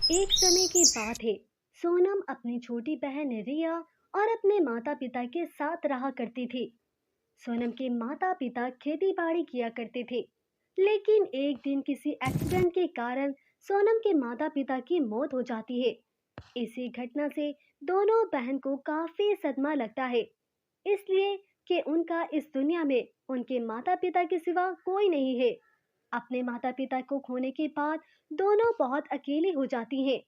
एक समय की बात है। सोनम अपनी छोटी बहन रिया और अपने माता पिता के साथ रहा करती थी। सोनम के माता पिता खेती बाड़ी किया करते थे, लेकिन एक दिन किसी एक्सीडेंट के कारण सोनम के माता पिता की मौत हो जाती है। इसी घटना से दोनों बहन को काफी सदमा लगता है, इसलिए कि उनका इस दुनिया में उनके माता पिता के सिवा कोई नहीं है। अपने माता पिता को खोने के बाद दोनों बहुत अकेली हो जाती हैं।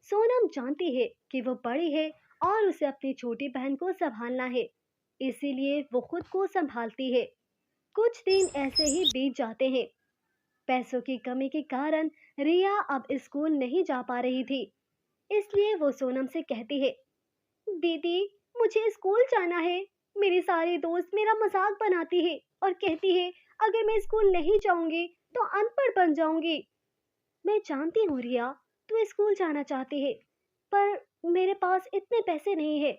सोनम जानती है कि वो बड़ी है और उसे अपनी छोटी बहन को संभालना है, इसीलिए वो खुद को संभालती है। कुछ दिन ऐसे ही बीत जाते हैं। पैसों की कमी के कारण रिया अब स्कूल नहीं जा पा रही थी, इसलिए वो सोनम से कहती है, दीदी, मुझे स्कूल जाना है। मेरी सारी दोस्त मेरा मजाक बनाती है और कहती है अगर मैं स्कूल नहीं जाऊंगी तो अनपढ़ बन जाऊंगी। मैं जानती हूँ रिया, तू स्कूल जाना चाहती है, पर मेरे पास इतने पैसे नहीं है।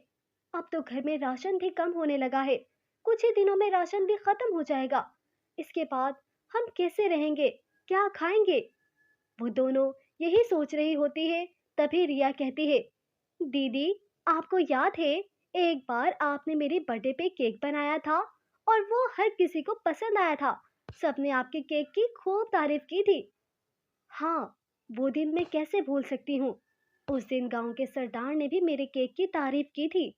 अब तो घर में राशन भी कम होने लगा है। कुछ ही दिनों में राशन भी खत्म हो जाएगा। इसके बाद हम कैसे रहेंगे, क्या खाएंगे? वो दोनों यही सोच रही होती है। तभी रिया कहती है, दीदी, आपको याद है एक बार आपने मेरे बर्थडे पे केक बनाया था और वो हर किसी को पसंद आया था। सबने आपके केक की खूब तारीफ की थी। हाँ, वो दिन मैं कैसे भूल सकती हूँ। उस दिन गांव के सरदार ने भी मेरे केक की तारीफ की थी।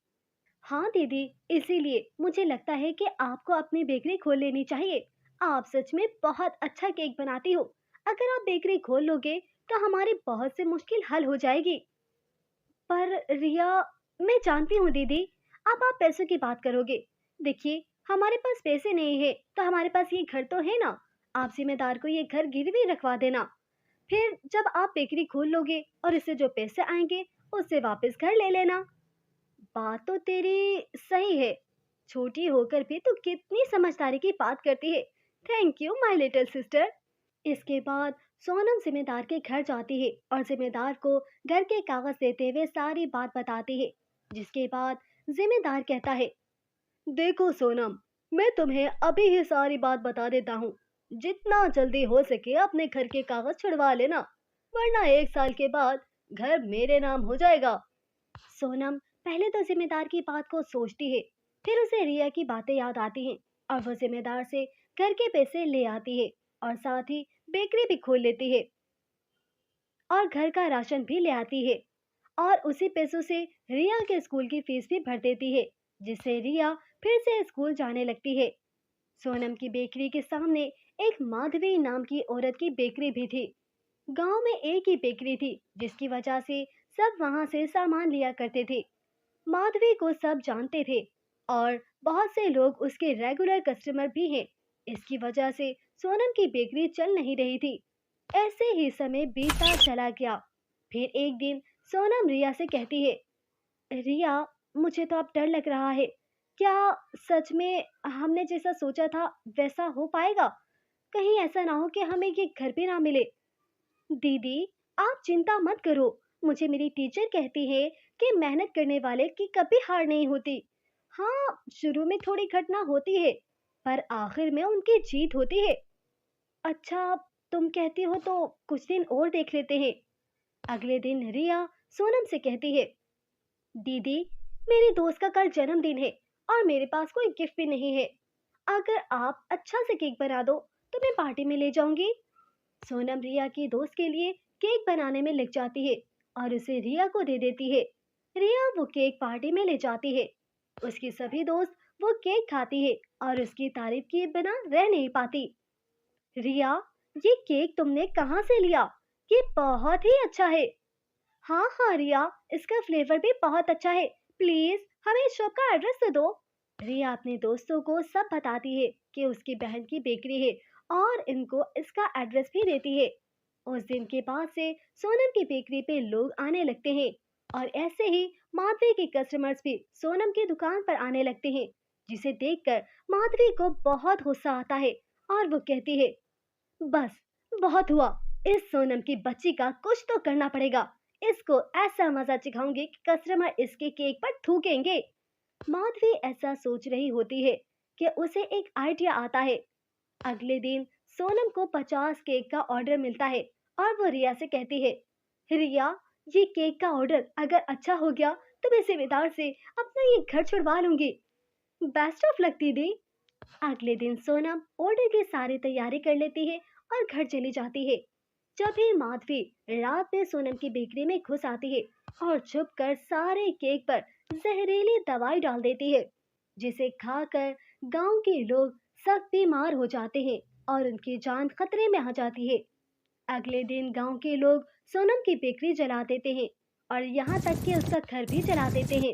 हाँ दीदी, इसीलिए मुझे लगता है कि आपको अपनी बेकरी खोल लेनी चाहिए। आप सच में बहुत अच्छा केक बनाती हो। अगर आप बेकरी खोल लोगे तो हमारी बहुत सी मुश्किल हल हो जाएगी। पर रिया, मैं जानती हूँ दीदी, अब आप पैसों की बात करोगे। देखिए, हमारे पास पैसे नहीं है तो हमारे पास ये घर तो है ना। आप जिम्मेदार को ये घर गिरवी रखवा देना। फिर जब आप बेकरी खोल लोगे और इससे जो पैसे आएंगे उससे वापस घर ले लेना। बात तो तेरी सही है। छोटी होकर भी तू कितनी समझदारी की बात करती है। Thank you my little sister. इसके बाद सोनम जिम्मेदार के घर जाती है और जिम्मेदार को घर के कागज देते हुए सारी बात बताती है। जिसके बाद जिम्मेदार कहता है, देखो सोनम, मैं तुम्हें अभी ही सारी बात बता देता हूँ। जितना जल्दी हो सके अपने घर के कागज छुड़वा लेना, वरना 1 साल के बाद घर मेरे नाम हो जाएगा। सोनम पहले तो जिम्मेदार की बात को सोचती है, फिर उसे रिया की बातें याद आती हैं और वो जिम्मेदार से घर के पैसे ले आती है और साथ ही बेकरी भी खोल लेती है और घर का राशन भी ले आती है और उसी पैसों से रिया के स्कूल की फीस भी भर देती है, जिससे रिया फिर से स्कूल जाने लगती है। सोनम की बेकरी के सामने एक माधवी नाम की औरत की बेकरी भी थी। गांव में एक ही बेकरी थी, जिसकी वजह से सब वहां से सामान लिया करते थे। माधवी को सब जानते थे और बहुत से लोग उसके रेगुलर कस्टमर भी हैं। इसकी वजह से सोनम की बेकरी चल नहीं रही थी। ऐसे ही समय बीता चला गया। फिर एक दिन सोनम रिया से कहती है, रिया, मुझे तो अब डर लग रहा है। क्या सच में हमने जैसा सोचा था वैसा हो पाएगा? कहीं ऐसा ना हो कि हमें ये घर भी ना मिले। दीदी, आप चिंता मत करो। मुझे मेरी टीचर कहती है कि मेहनत करने वाले की कभी हार नहीं होती। हाँ, शुरू में थोड़ी घटना होती है, पर आखिर में उनकी जीत होती है। अच्छा, तुम कहती हो तो कुछ दिन और देख लेते हैं। अगले दिन रिया सोनम से कहती है, दीदी, मेरी दोस्त का कल जन्मदिन है और मेरे पास कोई गिफ्ट भी नहीं है। अगर आप अच्छा से केक बना दो तो मैं पार्टी में ले जाऊंगी। सोनम रिया की दोस्त के लिए केक बनाने में लग जाती है और उसे रिया को दे देती है। रिया वो केक पार्टी में ले जाती है। उसकी सभी दोस्त वो केक खाती है और उसकी तारीफ किए बिना रह नहीं पाती। रिया, ये केक तुमने कहाँ से लिया? ये बहुत ही अच्छा है। हाँ हाँ रिया, इसका फ्लेवर भी बहुत अच्छा है। प्लीज हमें इस शॉप का एड्रेस तो दो। रिया अपने दोस्तों को सब बताती है कि उसकी बहन की बेकरी है और इनको इसका एड्रेस भी देती है। उस दिन के बाद से सोनम की बेकरी पे लोग आने लगते हैं और ऐसे ही माधवी के कस्टमर्स भी सोनम की दुकान पर आने लगते हैं, जिसे देखकर माधवी को बहुत गुस्सा आता है और वो कहती है, बस, बहुत हुआ। इस सोनम की बच्ची का कुछ तो करना पड़ेगा। इसको ऐसा मजा चिखाऊंगी कि कस्टमर इसके केक पर थूकेंगे। माधवी ऐसा सोच रही होती है कि उसे एक आइडिया आता है। अगले दिन सोनम को 50 केक का ऑर्डर मिलता है और वो रिया से कहती है, रिया, ये केक का ऑर्डर अगर अच्छा हो गया तो मैं जिम्मेदार से अपना ये घर छुड़वा लूंगी। बेस्ट ऑफ लक दीदी। अगले दिन सोनम ऑर्डर की सारी तैयारी कर लेती है और घर चली जाती है। जब ही माधवी रात में सोनम की बेकरी में घुस आती है और छुप कर सारे केक पर जहरीली दवाई डाल देती है, जिसे खाकर गांव के लोग सख्त बीमार हो जाते हैं और उनकी जान खतरे में आ जाती है। अगले दिन गांव के लोग सोनम की बेकरी जला देते हैं और यहाँ तक कि उसका घर भी जला देते हैं।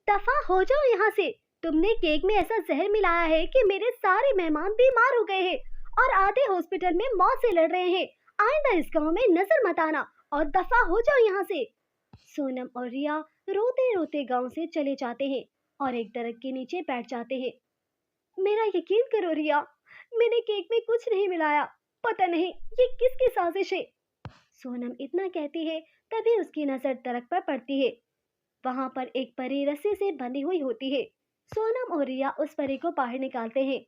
दफा हो जाओ यहाँ से। तुमने केक में ऐसा जहर मिलाया है कि मेरे सारे मेहमान बीमार हो गए हैं और आधे हॉस्पिटल में मौत से लड़ रहे हैं। आइंदा इस गांव में नजर मत आना और दफा हो जाओ यहाँ से। सोनम और रिया रोते रोते गांव से चले जाते हैं और एक दरख्त के नीचे बैठ जाते हैं। मेरा यकीन करो रिया, मैंने केक में कुछ नहीं मिलाया। पता नहीं ये किसकी साजिश है। सोनम इतना कहती है, तभी उसकी नजर दरख्त पर पड़ती है। वहां पर एक परी रस्सी से बंधी हुई होती है। सोनम और रिया उस परी को बाहर निकालते हैं।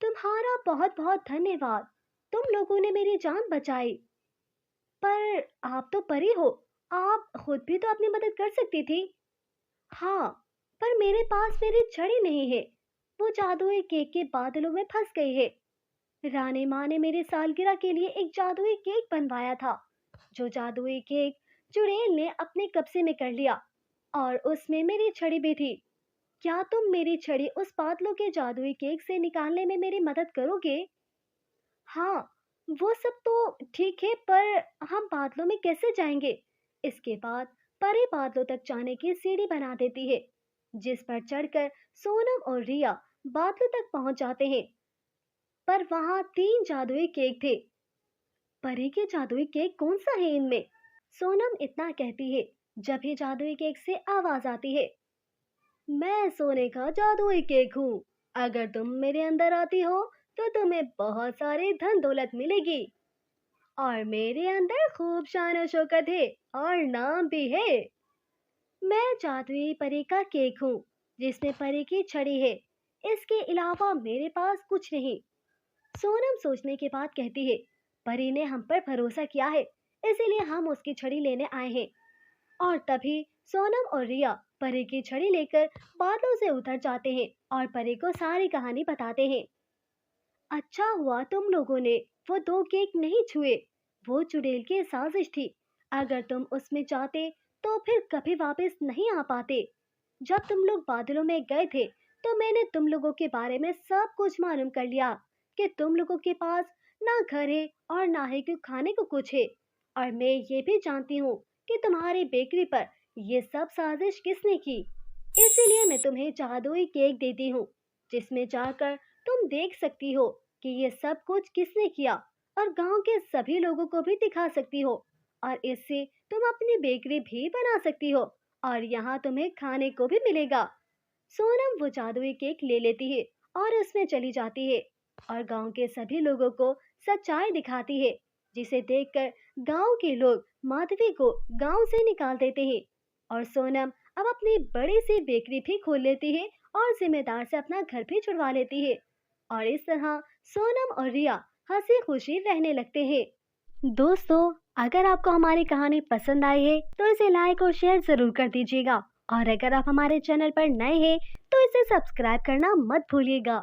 तुम्हारा बहुत बहुत धन्यवाद, तुम लोगों ने मेरी जान बचाई। पर आप तो परी हो, आप खुद भी तो अपनी मदद कर सकती थी। हाँ, पर मेरे पास मेरी छड़ी नहीं है, वो जादुई केक के बादलों में फंस गई है। रानी माँ ने मेरी सालगिरह के लिए एक जादुई केक बनवाया था, जो जादुई केक चुड़ैल ने अपने कब्जे में कर लिया और उसमें मेरी छड़ी भी थी। क्या तुम मेरी छड़ी उस बादलों के जादुई केक से निकालने में मेरी मदद करोगे? हाँ, वो सब तो ठीक है, पर हम बादलों में कैसे जाएंगे? इसके बाद परी बादलों तक जाने की सीढ़ी बना देती है, जिस पर चढ़कर सोनम और रिया बादलों तक पहुंच जाते हैं। पर वहां 3 जादुई केक थे। परी के जादुई केक कौन सा है इनमें? सोनम इतना कहती है, जब ही जादुई केक से आवाज आती है। मैं सोने का जादुई केक हूँ। अगर तुम मेरे अंदर आती हो तो तुम्हें बहुत सारी धन दौलत मिलेगी और मेरे अंदर खूब शान और शौकत है और नाम भी है। मैं जादुई परी का केक हूँ, जिसमें परी की छड़ी है। इसके अलावा मेरे पास कुछ नहीं। सोनम सोचने के बाद कहती है, परी ने हम पर भरोसा किया है, इसीलिए हम उसकी छड़ी लेने आए हैं। और तभी सोनम और रिया परी की छड़ी लेकर बादलों से उतर जाते हैं और परी को सारी कहानी बताते हैं। अच्छा हुआ तुम लोगों ने वो 2 केक नहीं छुए, वो चुड़ैल की साजिश थी। अगर तुम उसमें जाते तो फिर कभी वापस नहीं आ पाते। जब तुम लोग बादलों में गए थे तो मैंने तुम लोगों के बारे में सब कुछ मालूम कर लिया कि तुम लोगों के पास ना घर है और ना ही कुछ खाने को कुछ है। और मैं ये भी जानती हूँ कि तुम्हारी बेकरी पर ये सब साजिश किसने की। इसीलिए मैं तुम्हें जादुई केक देती हूँ, जिसमें जाकर तुम देख सकती हो कि ये सब कुछ किसने किया और गांव के सभी लोगों को भी दिखा सकती हो। और इससे तुम अपनी बेकरी भी बना सकती हो और यहाँ तुम्हें खाने को भी मिलेगा। सोनम वो जादुई केक ले लेती है और उसमें चली जाती है और गांव के सभी लोगों को सच्चाई दिखाती है, जिसे देखकर गांव के लोग माधवी को गांव से निकाल देते हैं और सोनम अब अपनी बड़ी सी बेकरी भी खोल लेती है और जिम्मेदार से अपना घर भी छुड़वा लेती है। और इस तरह सोनम और रिया हंसी खुशी रहने लगते हैं। दोस्तों, अगर आपको हमारी कहानी पसंद आई है तो इसे लाइक और शेयर जरूर कर दीजिएगा और अगर आप हमारे चैनल पर नए हैं तो इसे सब्सक्राइब करना मत भूलिएगा।